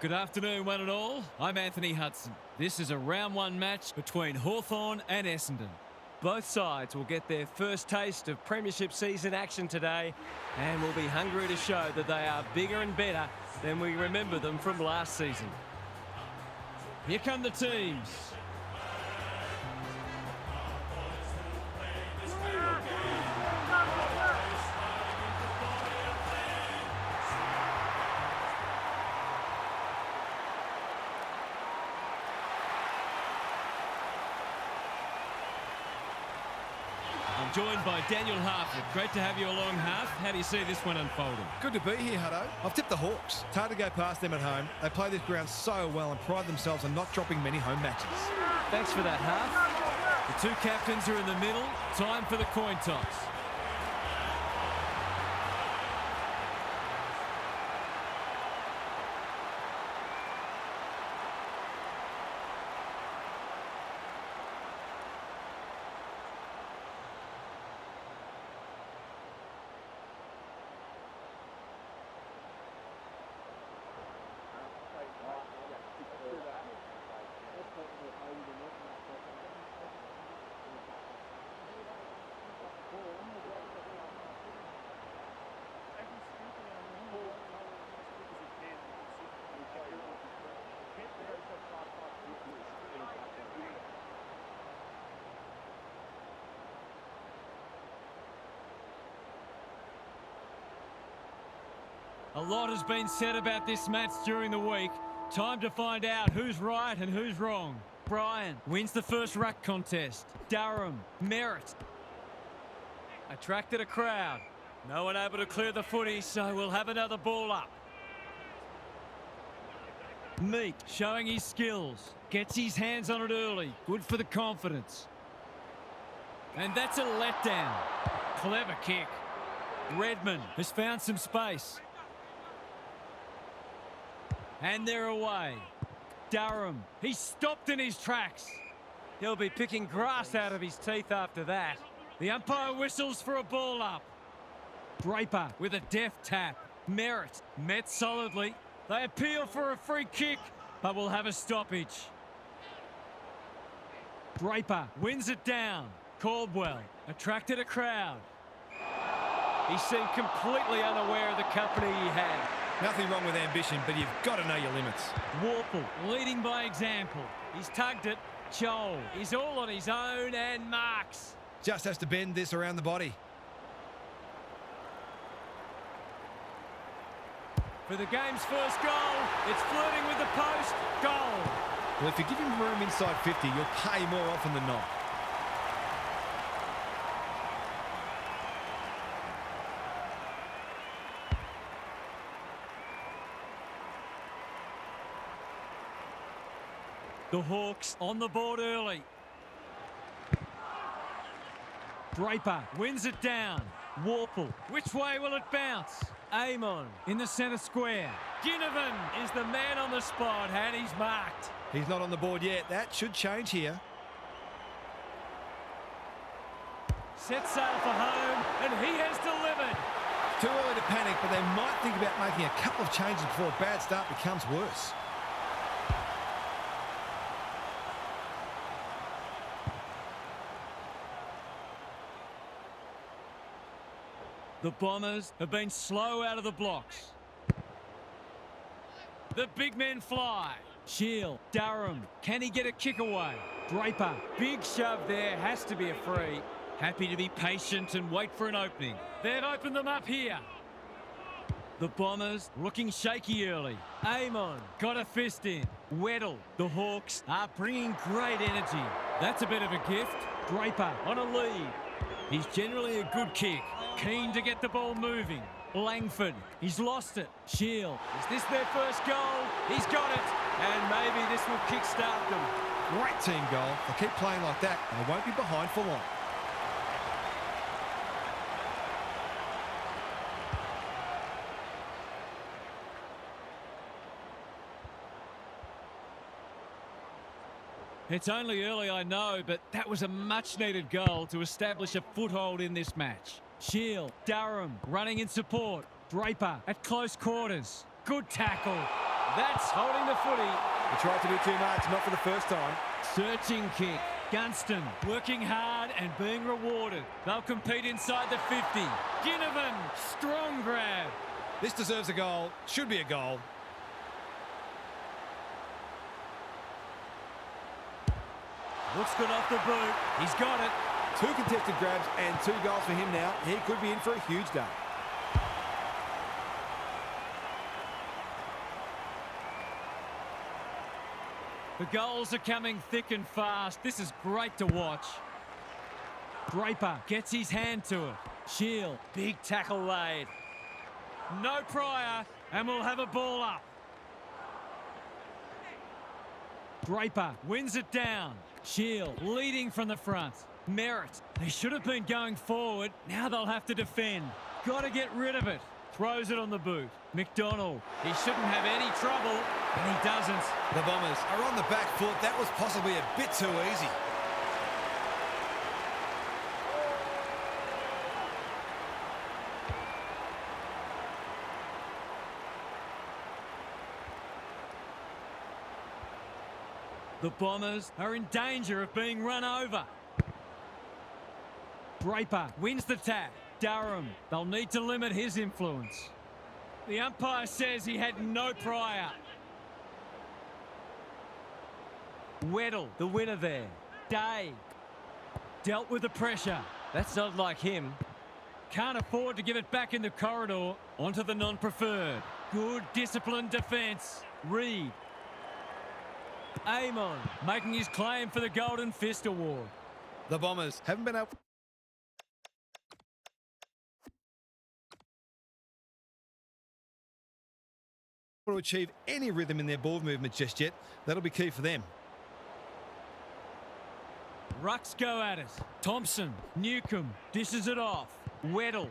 Good afternoon, one and all. I'm Anthony Hudson. This is a round one match between Hawthorn and Essendon. Both sides will get their first taste of Premiership season action today and will be hungry to show that they are bigger and better than we remember them from last season. Here come the teams. I'm joined by Daniel Harford. Great to have you along, Harf. How do you see this one unfolding? Good to be here, Hutto. I've tipped the Hawks. It's hard to go past them at home. They play this ground so well and pride themselves on not dropping many home matches. Thanks for that, Harf. The two captains are in the middle. Time for the coin toss. A lot has been said about this match during the week. Time to find out who's right and who's wrong. Brian wins the first ruck contest. Durham, Merritt. Attracted a crowd. No one able to clear the footy, so we'll have another ball up. Meek showing his skills. Gets his hands on it early. Good for the confidence. And that's a letdown. Clever kick. Redmond has found some space. And they're away. Durham, he's stopped in his tracks. He'll be picking grass out of his teeth after that. The umpire whistles for a ball up. Draper with a deft tap. Merritt met solidly. They appeal for a free kick, but will have a stoppage. Draper wins it down. Caldwell attracted a crowd. He seemed completely unaware of the company he had. Nothing wrong with ambition, but you've got to know your limits. Warple leading by example. He's tugged it. Joel is all on his own and marks. Just has to bend this around the body. For the game's first goal, it's flirting with the post. Goal. Well, if you give him room inside 50, you'll pay more often than not. The Hawks on the board early. Draper wins it down. Warple. Which way will it bounce? Amon in the centre square. Ginnivan is the man on the spot and he's marked. He's not on the board yet. That should change here. Set sail for home and he has delivered. Too early to panic, but they might think about making a couple of changes before a bad start becomes worse. The Bombers have been slow out of the blocks. The big men fly. Shield, Durham, can he get a kick away? Draper, big shove there, has to be a free. Happy to be patient and wait for an opening. They've opened them up here. The Bombers looking shaky early. Amon got a fist in. Weddle, the Hawks are bringing great energy. That's a bit of a gift. Draper on a lead. He's generally a good kick. Keen to get the ball moving. Langford, he's lost it. Shield, is this their first goal? He's got it. And maybe this will kickstart them. Great team goal. They'll keep playing like that and they won't be behind for long. It's only early, I know, but that was a much-needed goal to establish a foothold in this match. Shield, Durham running in support. Draper at close quarters. Good tackle. That's holding the footy. He tried to do too much, not for the first time. Searching kick. Gunston working hard and being rewarded. They'll compete inside the 50. Ginnivan, strong grab. This deserves a goal. Should be a goal. Looks good off the boot. He's got it. 2 contested grabs and 2 goals for him now. He could be in for a huge day. The goals are coming thick and fast. This is great to watch. Draper gets his hand to it. Shield, big tackle laid. No prior, and we'll have a ball up. Draper wins it down. Shield leading from the front. Merritt, they should have been going forward. Now they'll have to defend. Got to get rid of it. Throws it on the boot. McDonald, he shouldn't have any trouble, and he doesn't. The Bombers are on the back foot. That was possibly a bit too easy. The Bombers are in danger of being run over. Draper wins the tap. Durham, they'll need to limit his influence. The umpire says he had no prior. Weddle, the winner there. Day dealt with the pressure. That's not like him. Can't afford to give it back in the corridor. Onto the non-preferred. Good disciplined defence. Reed. Amon making his claim for the Golden Fist Award. The Bombers haven't been able to achieve any rhythm in their ball movement just yet. That'll be key for them. Rucks go at it. Thompson, Newcomb dishes it off. Weddle.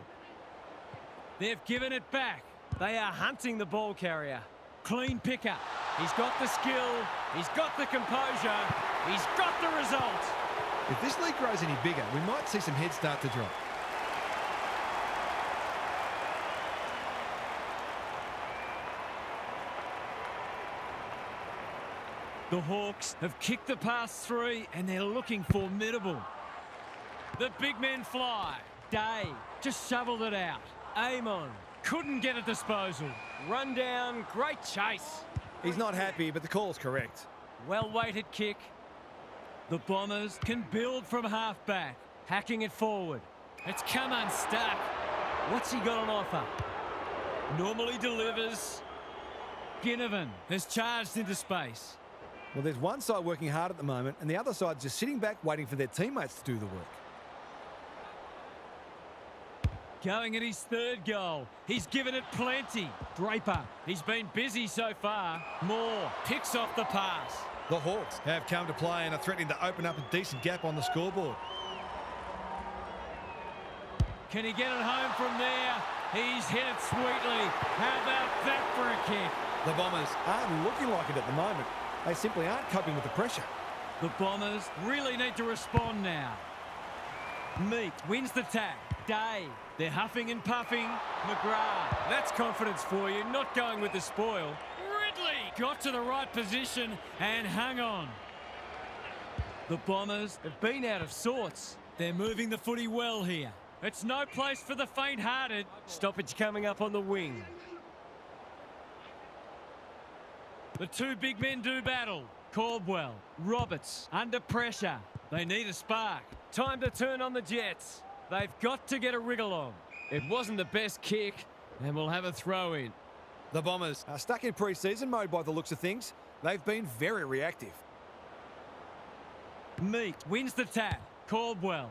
They've given it back. They are hunting the ball carrier. Clean picker. He's got the skill. He's got the composure. He's got the result. If this league grows any bigger, we might see some heads start to drop. The Hawks have kicked the past 3 and they're looking formidable. The big men fly. Day just shoveled it out. Amon couldn't get a disposal. Run down, great chase. He's not happy, but the call's correct. Well-weighted kick. The Bombers can build from half-back, hacking it forward. It's come unstuck. What's he got on offer? Normally delivers. Ginnivan has charged into space. Well, there's one side working hard at the moment, and the other side just sitting back waiting for their teammates to do the work. Going at his 3rd goal. He's given it plenty. Draper, he's been busy so far. Moore picks off the pass. The Hawks have come to play and are threatening to open up a decent gap on the scoreboard. Can he get it home from there? He's hit it sweetly. How about that for a kick? The Bombers aren't looking like it at the moment. They simply aren't coping with the pressure. The Bombers really need to respond now. Meat wins the tag. Day, they're huffing and puffing. McGrath, that's confidence for you, not going with the spoil. Ridley got to the right position and hung on. The Bombers have been out of sorts. They're moving the footy well here. It's no place for the faint-hearted. Stoppage coming up on the wing. The 2 big men do battle. Caldwell, Roberts, under pressure. They need a spark. Time to turn on the Jets. They've got to get a wriggle on. It wasn't the best kick, and we'll have a throw in. The Bombers are stuck in pre-season mode by the looks of things. They've been very reactive. Meat wins the tap. Caldwell.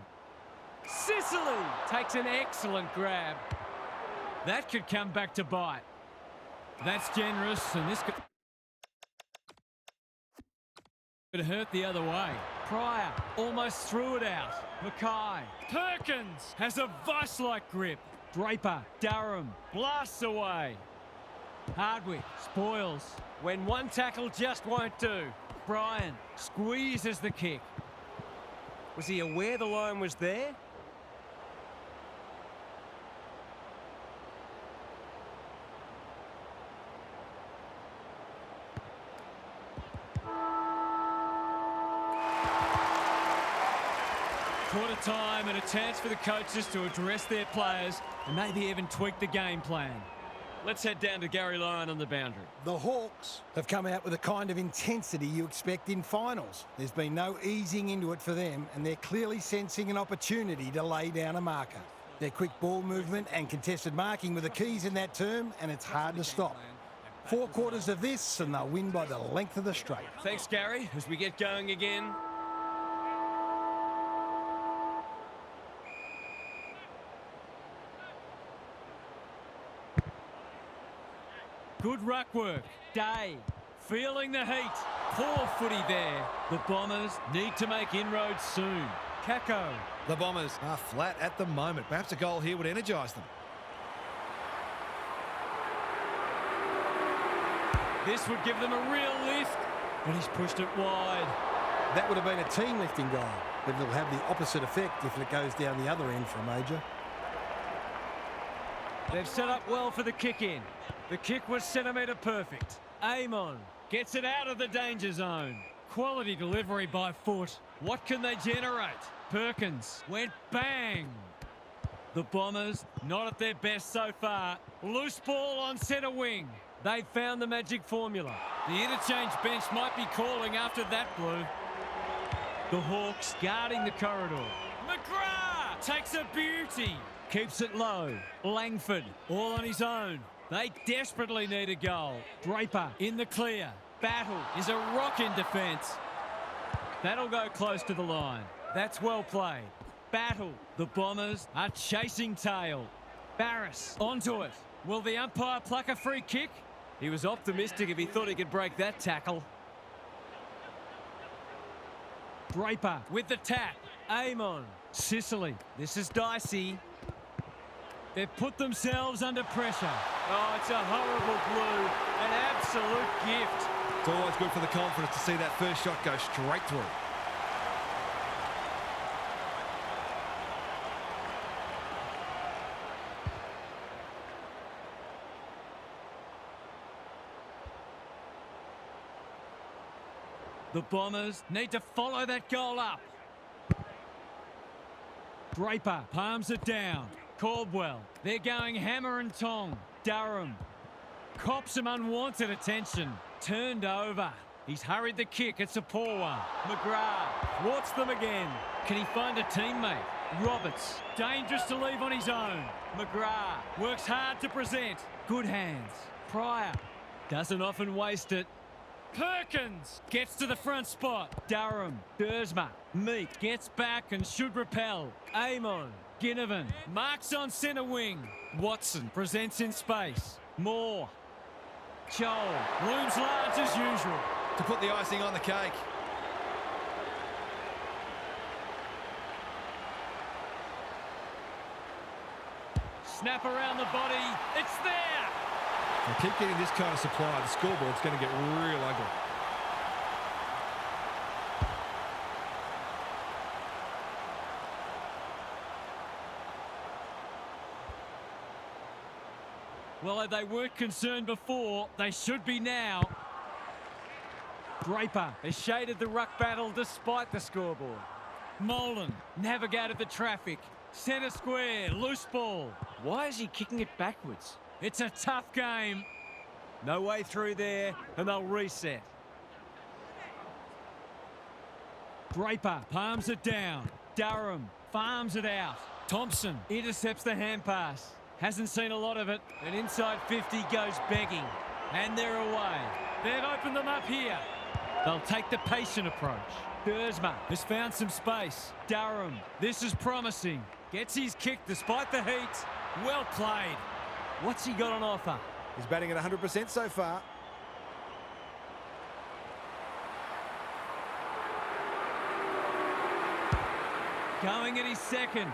Sicily takes an excellent grab. That could come back to bite. That's generous, and this could hurt the other way. Pryor almost threw it out. Mackay. Perkins has a vice-like grip. Draper. Durham blasts away. Hardwick spoils when one tackle just won't do. Bryan squeezes the kick. Was he aware the line was there? Quarter time and a chance for the coaches to address their players and maybe even tweak the game plan. Let's head down to Gary Lyon on the boundary. The Hawks have come out with the kind of intensity you expect in finals. There's been no easing into it for them, and they're clearly sensing an opportunity to lay down a marker. Their quick ball movement and contested marking were the keys in that term, and it's hard to stop. 4 quarters of this, and they'll win by the length of the straight. Thanks, Gary, as we get going again. Good ruck work. Day. Feeling the heat. Poor footy there. The Bombers need to make inroads soon. Kako. The Bombers are flat at the moment. Perhaps a goal here would energise them. This would give them a real lift, but he's pushed it wide. That would have been a team lifting goal, but it'll have the opposite effect if it goes down the other end for a major. They've set up well for the kick in. The kick was centimetre perfect. Amon gets it out of the danger zone. Quality delivery by foot. What can they generate? Perkins went bang. The Bombers not at their best so far. Loose ball on centre wing. They found the magic formula. The interchange bench might be calling after that blue. The Hawks guarding the corridor. McGrath takes a beauty. Keeps it low. Langford all on his own. They desperately need a goal. Draper in the clear. Battle is a rock in defence. That'll go close to the line. That's well played. Battle. The Bombers are chasing tail. Barris onto it. Will the umpire pluck a free kick? He was optimistic if he thought he could break that tackle. Draper with the tap. Amon. Sicily. This is dicey. They've put themselves under pressure. Oh, it's a horrible blue. An absolute gift. It's always good for the confidence to see that first shot go straight through. The Bombers need to follow that goal up. Draper palms it down. Caldwell, they're going hammer and tong. Durham cops some unwanted attention. Turned over. He's hurried the kick. It's a poor one. McGrath thwarts them again. Can he find a teammate? Roberts, dangerous to leave on his own. McGrath works hard to present. Good hands. Pryor doesn't often waste it. Perkins gets to the front spot. Durham, Dersma, Meek gets back and should repel. Amon, Ginnivan marks on centre wing. Watson presents in space. Moore. Joel looms large as usual. To put the icing on the cake. Snap around the body. It's there. If they keep getting this kind of supply, the scoreboard's going to get real ugly. Well, they weren't concerned before. They should be now. Draper has shaded the ruck battle despite the scoreboard. Molan navigated the traffic. Centre square, loose ball. Why is he kicking it backwards? It's a tough game. No way through there, and they'll reset. Draper palms it down. Durham farms it out. Thompson intercepts the hand pass. Hasn't seen a lot of it. And inside 50 goes begging. And they're away. They've opened them up here. They'll take the patient approach. Dersma has found some space. Durham, this is promising. Gets his kick despite the heat. Well played. What's he got on offer? He's batting at 100% so far. Going at his second.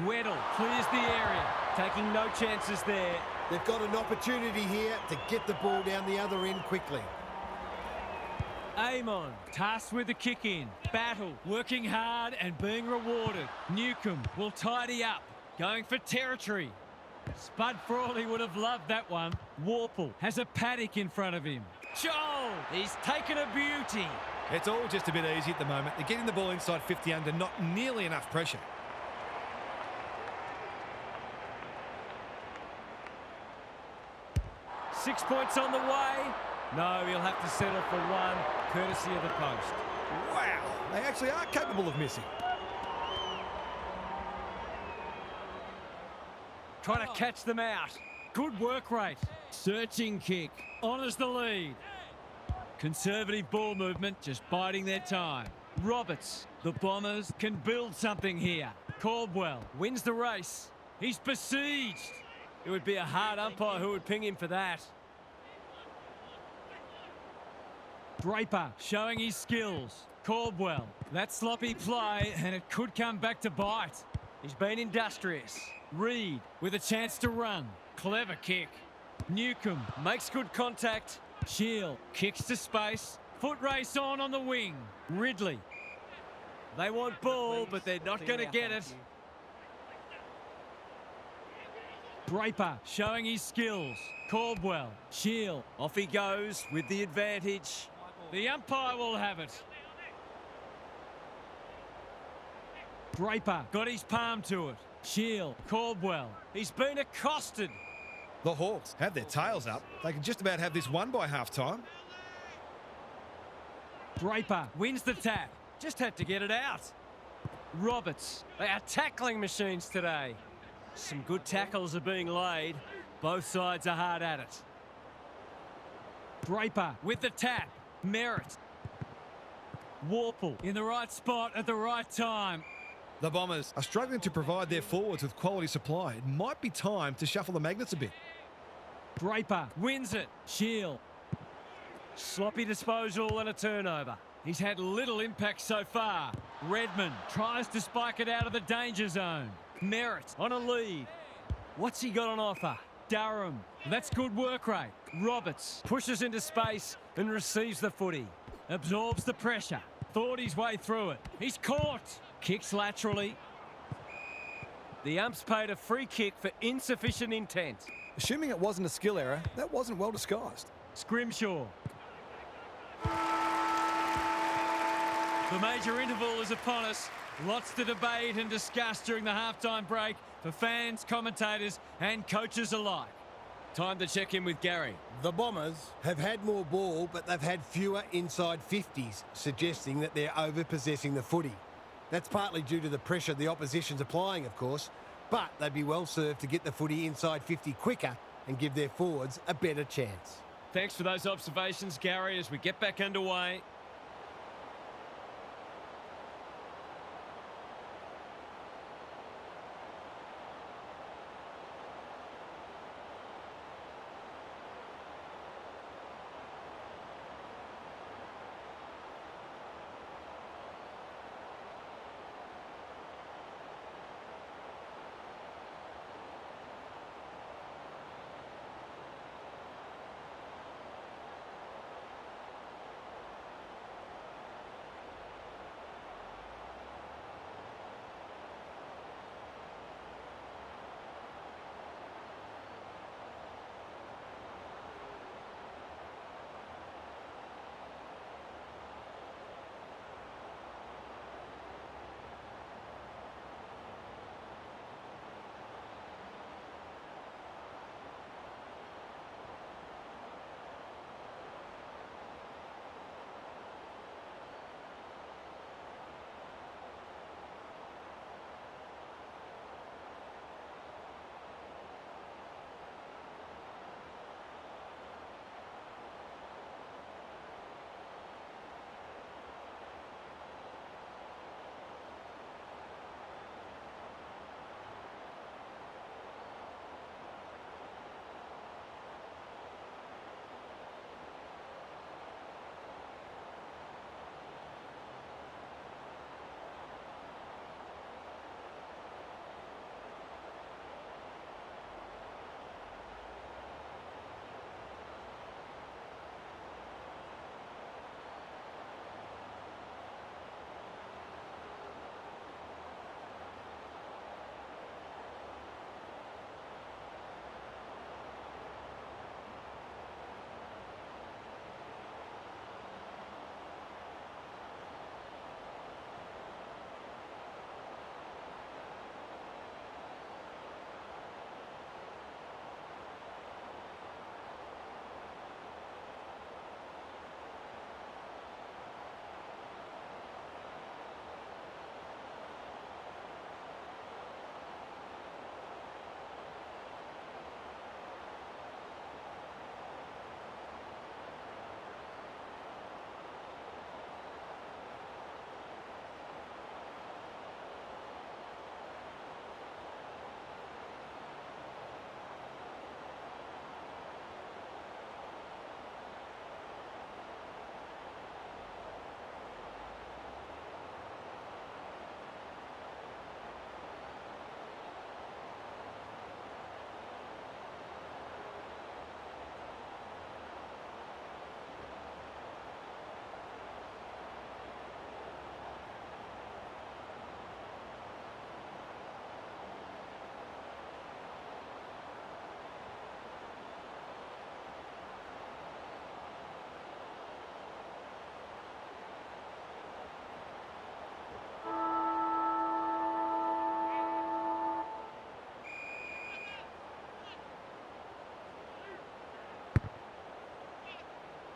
Weddle clears the area, taking no chances there. They've got an opportunity here to get the ball down the other end quickly. Amon, tasked with the kick in. Battle, working hard and being rewarded. Newcomb will tidy up, going for territory. Spud Frawley would have loved that one. Warple has a paddock in front of him. Joel, he's taken a beauty. It's all just a bit easy at the moment. They're getting the ball inside 50 under not nearly enough pressure. Six points on the way. No, he'll have to settle for one, courtesy of the post. Wow, they actually are capable of missing. Trying to catch them out. Good work rate. Searching kick. Honours the lead. Conservative ball movement, just biding their time. Roberts. The Bombers can build something here. Caldwell wins the race. He's besieged. It would be a hard umpire who would ping him for that. Draper showing his skills. Caldwell. That sloppy play, and it could come back to bite. He's been industrious. Reed with a chance to run. Clever kick. Newcomb makes good contact. Shield kicks to space. Foot race on the wing. Ridley. They want ball, but they're not going to get it. Draper showing his skills. Caldwell. Shield. Off he goes with the advantage. The umpire will have it. Draper got his palm to it. Shield. Caldwell. He's been accosted. The Hawks have their tails up. They can just about have this won by half-time. Draper wins the tap. Just had to get it out. Roberts. They are tackling machines today. Some good tackles are being laid. Both sides are hard at it. Draper with the tap. Merritt. Warple in the right spot at the right time. The Bombers are struggling to provide their forwards with quality supply. It might be time to shuffle the magnets a bit. Draper wins it. Shield. Sloppy disposal and a turnover. He's had little impact so far. Redmond tries to spike it out of the danger zone. Merritt on a lead. What's he got on offer? Durham. That's good work rate. Roberts pushes into space and receives the footy. Absorbs the pressure. Thought his way through it. He's caught. Kicks laterally. The umps paid a free kick for insufficient intent. Assuming it wasn't a skill error, that wasn't well disguised. Scrimshaw. The major interval is upon us. Lots to debate and discuss during the halftime break for fans, commentators and coaches alike. Time to check in with Gary. The Bombers have had more ball, but they've had fewer inside 50s, suggesting that they're over-possessing the footy. That's partly due to the pressure the opposition's applying, of course, but they'd be well served to get the footy inside 50 quicker and give their forwards a better chance. Thanks for those observations, Gary, as we get back underway.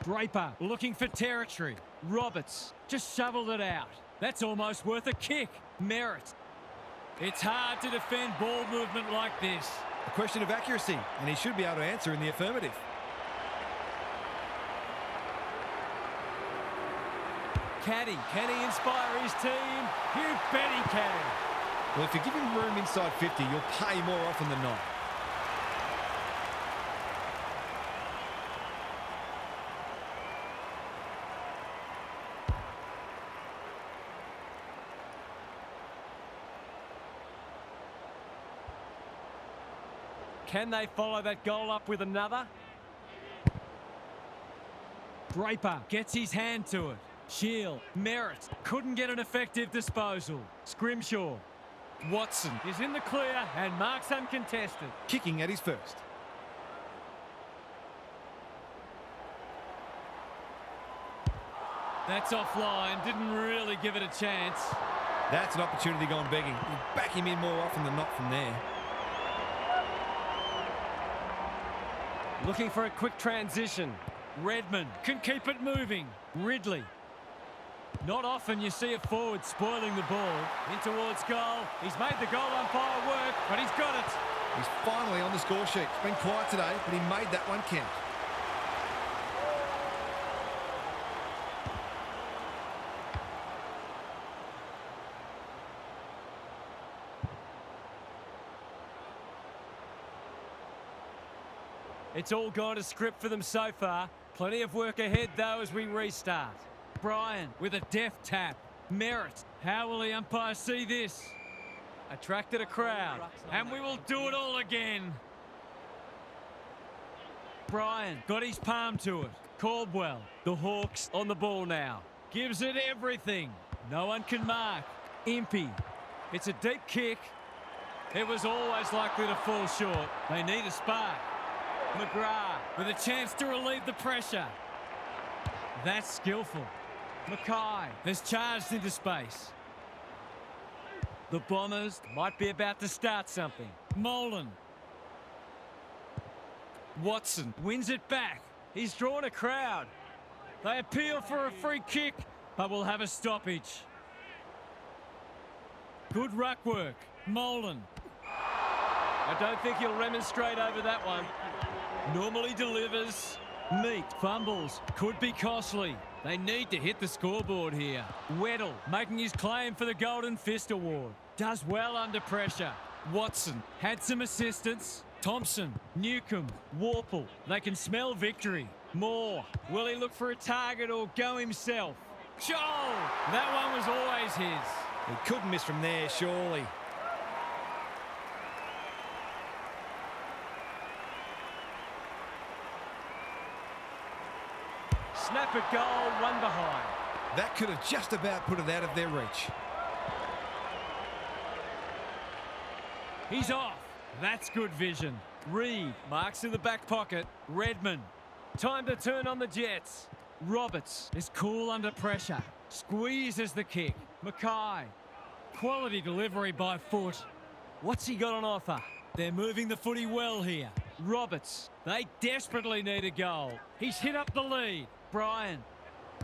Draper looking for territory. Roberts just shoveled it out. That's almost worth a kick. Merritt. It's hard to defend ball movement like this. A question of accuracy, and he should be able to answer in the affirmative. Caddy, can he inspire his team? You bet he can. Well, if you give him room inside 50, you'll pay more often than not. Can they follow that goal up with another? Draper gets his hand to it. Shield, Merritt, couldn't get an effective disposal. Scrimshaw. Watson is in the clear and marks uncontested. Kicking at his first. That's offline, didn't really give it a chance. That's an opportunity gone begging. You back him in more often than not from there. Looking for a quick transition. Redmond can keep it moving. Ridley. Not often you see a forward spoiling the ball. In towards goal. He's made the goal umpire work, but he's got it. He's finally on the score sheet. It's been quiet today, but he made that one count. It's all gone to script for them so far. Plenty of work ahead, though, as we restart. Bryan with a deft tap. Merritt. How will the umpire see this? Attracted a crowd. And we will do it all again. Bryan got his palm to it. Caldwell. The Hawks on the ball now. Gives it everything. No one can mark. Impey. It's a deep kick. It was always likely to fall short. They need a spark. McGrath with a chance to relieve the pressure. That's skillful. Mackay has charged into space. The Bombers might be about to start something. Molan. Watson wins it back. He's drawn a crowd. They appeal for a free kick, but will have a stoppage. Good ruck work. Molan. I don't think he'll remonstrate over that one. Normally delivers. Meat fumbles. Could be costly. They need to hit the scoreboard here. Weddle making his claim for the Golden Fist Award. Does well under pressure. Watson had some assistance. Thompson, Newcomb, Warple. They can smell victory. Moore. Will he look for a target or go himself? Joel! That one was always his. He couldn't miss from there, surely. Snap at goal, one behind. That could have just about put it out of their reach. He's off. That's good vision. Reed marks in the back pocket. Redmond. Time to turn on the Jets. Roberts is cool under pressure. Squeezes the kick. Mackay. Quality delivery by foot. What's he got on offer? They're moving the footy well here. Roberts. They desperately need a goal. He's hit up the lead. Bryan.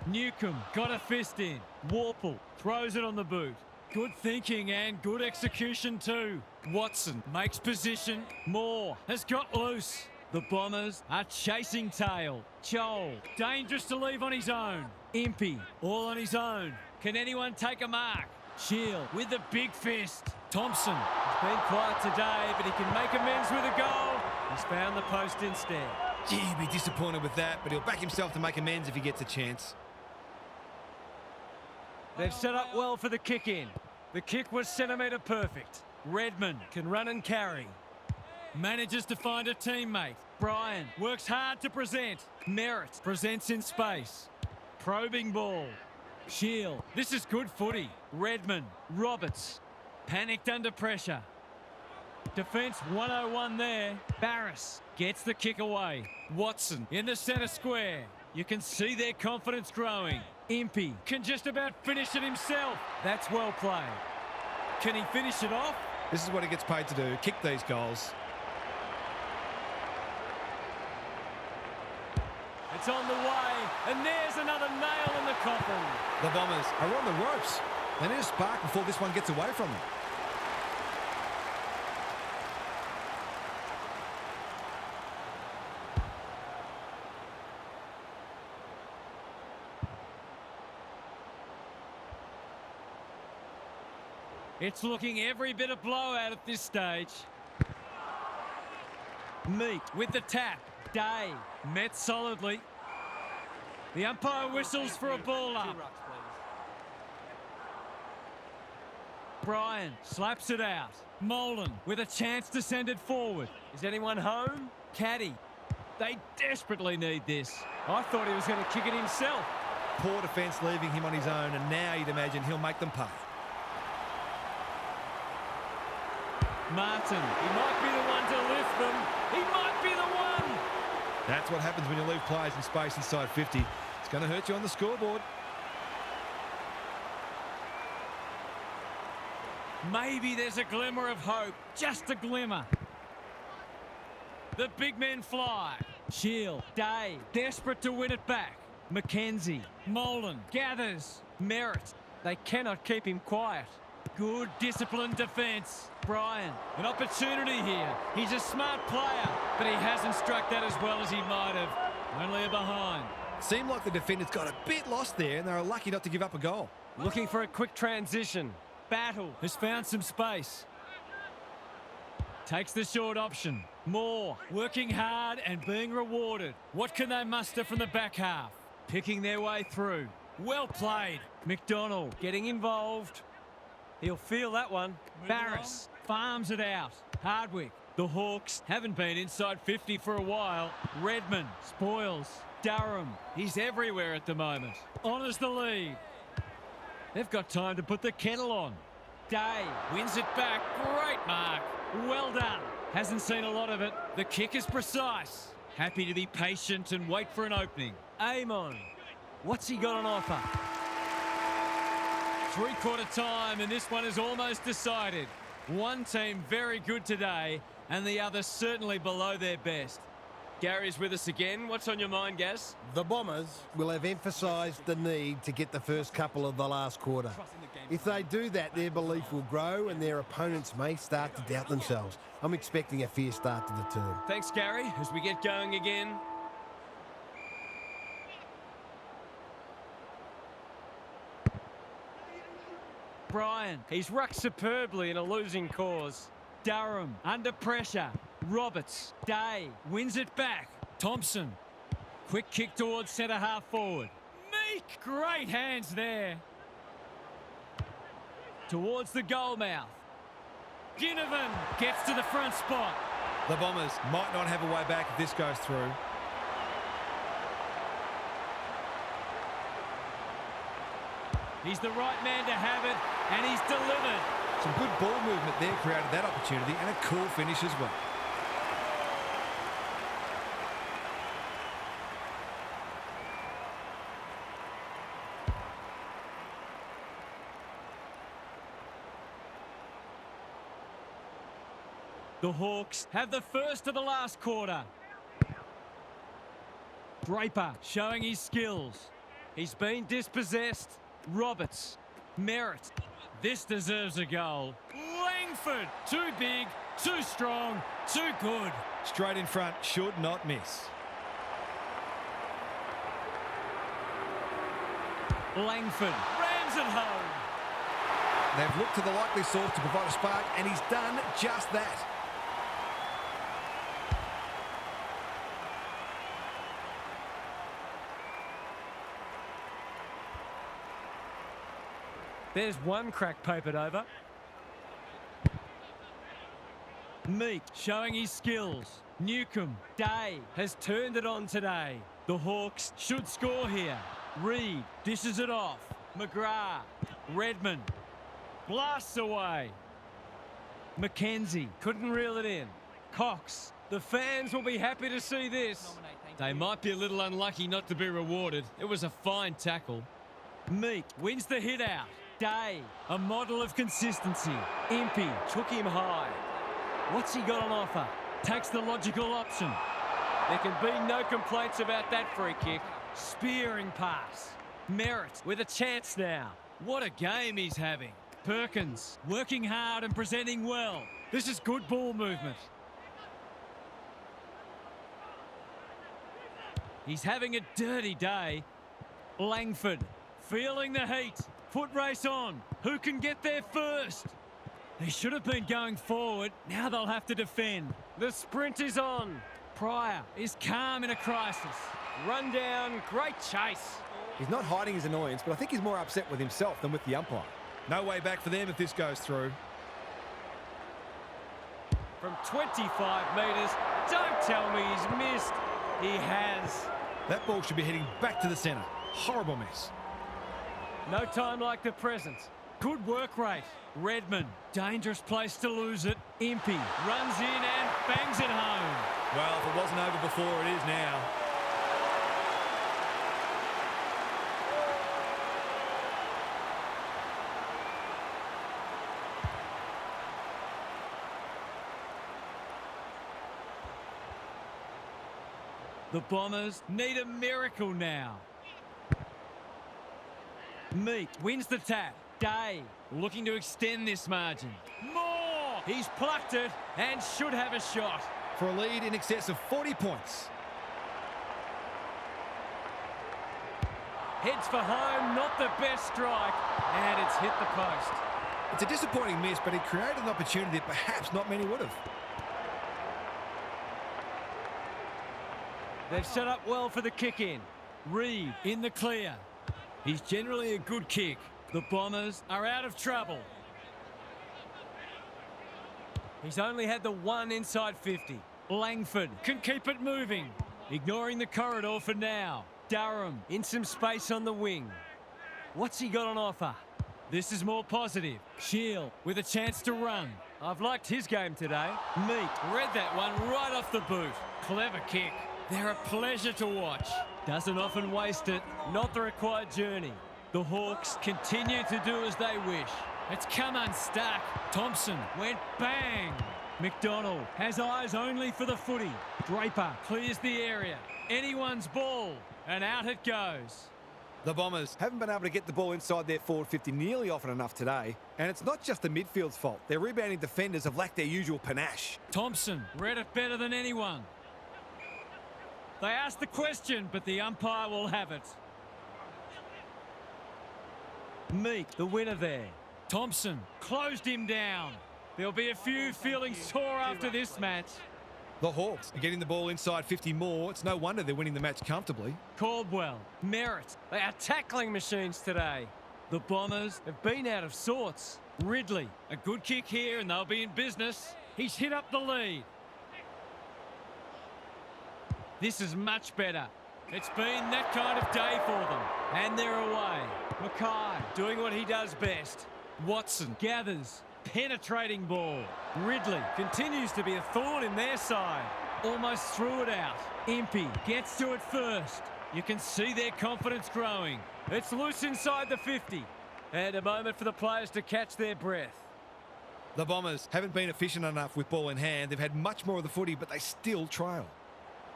Newcomb got a fist in. Warple throws it on the boot. Good thinking and good execution too. Watson makes position. Moore has got loose. The Bombers are chasing tail. Joel, dangerous to leave on his own. Impey, all on his own. Can anyone take a mark? Shield with the big fist. Thompson has been quiet today, but he can make amends with a goal. He's found the post instead. Gee, he'd be disappointed with that, but he'll back himself to make amends if he gets a chance. They've set up well for the kick in. The kick was centimetre perfect. Redmond can run and carry. Manages to find a teammate. Bryan works hard to present. Merritt presents in space. Probing ball. Shield. This is good footy. Redmond. Roberts. Panicked under pressure. Defence 101 there. Barris gets the kick away. Watson in the centre square. You can see their confidence growing. Impey can just about finish it himself. That's well played. Can he finish it off? This is what he gets paid to do, kick these goals. It's on the way, and there's another nail in the coffin. The Bombers are on the ropes. They need a spark before this one gets away from them. It's looking every bit of blowout at this stage. Meat with the tap. Day met solidly. The umpire whistles for a ball up. Bryan slaps it out. Molan with a chance to send it forward. Is anyone home? Caddy. They desperately need this. I thought he was going to kick it himself. Poor defence leaving him on his own, and now you'd imagine he'll make them pay. Martin, he might be the one to lift them. He might be the one. That's what happens when you leave players in space inside 50. It's going to hurt you on the scoreboard. Maybe there's a glimmer of hope. Just a glimmer. The big men fly. Shield, Day, desperate to win it back. McKenzie, Molan, gathers. Merritt, they cannot keep him quiet. Good disciplined defence. Bryan, an opportunity here. He's a smart player, but he hasn't struck that as well as he might have. Only a behind. Seemed like the defenders got a bit lost there, and they were lucky not to give up a goal. Looking for a quick transition. Battle has found some space. Takes the short option. Moore working hard and being rewarded. What can they muster from the back half? Picking their way through. Well played. McDonald getting involved. He'll feel that one. Barris farms it out. Hardwick. The Hawks haven't been inside 50 for a while. Redmond spoils. Durham. He's everywhere at the moment. Honours the lead. They've got time to put the kettle on. Day wins it back. Great mark. Well done. Hasn't seen a lot of it. The kick is precise. Happy to be patient and wait for an opening. Amon. What's he got on offer? Three-quarter time, and this one is almost decided. One team very good today, and the other certainly below their best. Gary's with us again. What's on your mind, Gaz? The Bombers will have emphasised the need to get the first couple of the last quarter. If they do that, their belief will grow and their opponents may start to doubt themselves. I'm expecting a fierce start to the term. Thanks, Gary, as we get going again. Bryan, he's rucked superbly in a losing cause. Durham, under pressure. Roberts, Day, wins it back. Thompson, quick kick towards centre half forward. Meek, great hands there. Towards the goal mouth. Ginnivan gets to the front spot. The Bombers might not have a way back if this goes through. He's the right man to have it, and he's delivered. Some good ball movement there created that opportunity, and a cool finish as well. The Hawks have the first of the last quarter. Draper showing his skills. He's been dispossessed. Roberts. Merritt. This deserves a goal. Langford. Too big, too strong, too good. Straight in front, should not miss. Langford rams it home. They've looked to the likely source to provide a spark, and he's done just that. There's one crack papered over. Meek showing his skills. Newcomb, Day has turned it on today. The Hawks should score here. Reed dishes it off. McGrath, Redmond, blasts away. McKenzie couldn't reel it in. Cox, the fans will be happy to see this. They might be a little unlucky not to be rewarded. It was a fine tackle. Meek wins the hit out. Day, a model of consistency. Impey took him high. What's he got on offer? Takes the logical option. There can be no complaints about that free kick. Spearing pass. Merritt with a chance now. What a game he's having. Perkins working hard and presenting well. This is good ball movement. He's having a dirty day. Langford feeling the heat. Foot race on. Who can get there first? They should have been going forward. Now they'll have to defend. The sprint is on. Pryor is calm in a crisis. Run down, great chase. He's not hiding his annoyance, but I think he's more upset with himself than with the umpire. No way back for them if this goes through. From 25 metres, don't tell me he's missed. He has. That ball should be heading back to the centre. Horrible miss. No time like the present. Good work rate. Redmond, dangerous place to lose it. Impey runs in and bangs it home. Well, if it wasn't over before, it is now. The Bombers need a miracle now. Meek wins the tap. Day looking to extend this margin. More! He's plucked it and should have a shot. For a lead in excess of 40 points. Heads for home, not the best strike, and it's hit the post. It's a disappointing miss, but it created an opportunity that perhaps not many would have. They've set up well for the kick-in. Reed in the clear. He's generally a good kick. The Bombers are out of trouble. He's only had the one inside 50. Langford can keep it moving. Ignoring the corridor for now. Durham in some space on the wing. What's he got on offer? This is more positive. Shield with a chance to run. I've liked his game today. Meek read that one right off the boot. Clever kick. They're a pleasure to watch. Doesn't often waste it. Not the required journey. The Hawks continue to do as they wish. It's come unstuck. Thompson went bang. McDonald has eyes only for the footy. Draper clears the area. Anyone's ball. And out it goes. The Bombers haven't been able to get the ball inside their forward 50 nearly often enough today. And it's not just the midfield's fault. Their rebounding defenders have lacked their usual panache. Thompson read it better than anyone. They asked the question, but the umpire will have it. Meek, the winner there. Thompson closed him down. There'll be a few feeling sore after this match. The Hawks are getting the ball inside 50 more. It's no wonder they're winning the match comfortably. Caldwell, Merritt, they are tackling machines today. The Bombers have been out of sorts. Ridley, a good kick here and they'll be in business. He's hit up the lead. This is much better. It's been that kind of day for them. And they're away. Mackay doing what he does best. Watson gathers. Penetrating ball. Ridley continues to be a thorn in their side. Almost threw it out. Impey gets to it first. You can see their confidence growing. It's loose inside the 50. And a moment for the players to catch their breath. The Bombers haven't been efficient enough with ball in hand. They've had much more of the footy, but they still trail.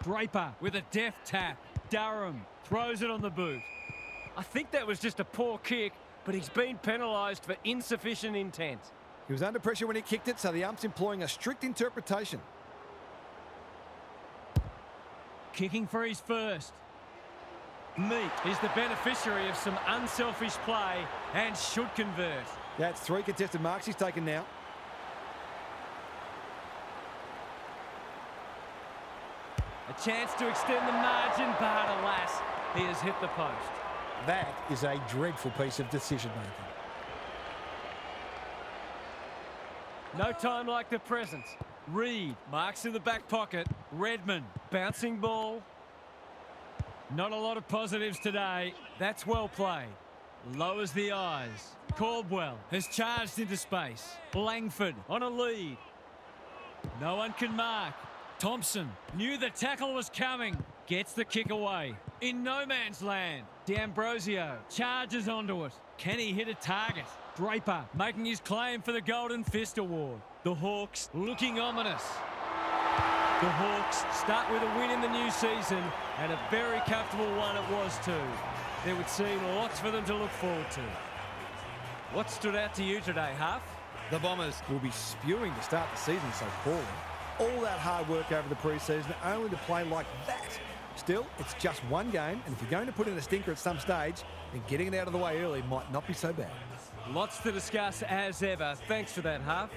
Draper with a deft tap. Durham throws it on the boot. I think that was just a poor kick, but he's been penalised for insufficient intent. He was under pressure when he kicked it, so the ump's employing a strict interpretation. Kicking for his first. Meek is the beneficiary of some unselfish play and should convert. That's 3 contested marks he's taken now. A chance to extend the margin, but alas, he has hit the post. That is a dreadful piece of decision-making. No time like the present. Reed marks in the back pocket. Redmond bouncing ball. Not a lot of positives today. That's well played. Lowers the eyes. Caldwell has charged into space. Langford on a lead. No one can mark. Thompson knew the tackle was coming. Gets the kick away. In no man's land. D'Ambrosio charges onto it. Can he hit a target? Draper making his claim for the Golden Fist Award. The Hawks looking ominous. The Hawks start with a win in the new season, and a very comfortable one it was too. There would seem lots for them to look forward to. What stood out to you today, Huff? The Bombers will be spewing to start the season so poorly. All that hard work over the pre-season only to play like that. Still, it's just one game, and if you're going to put in a stinker at some stage, then getting it out of the way early might not be so bad. Lots to discuss as ever. Thanks for that, Huff.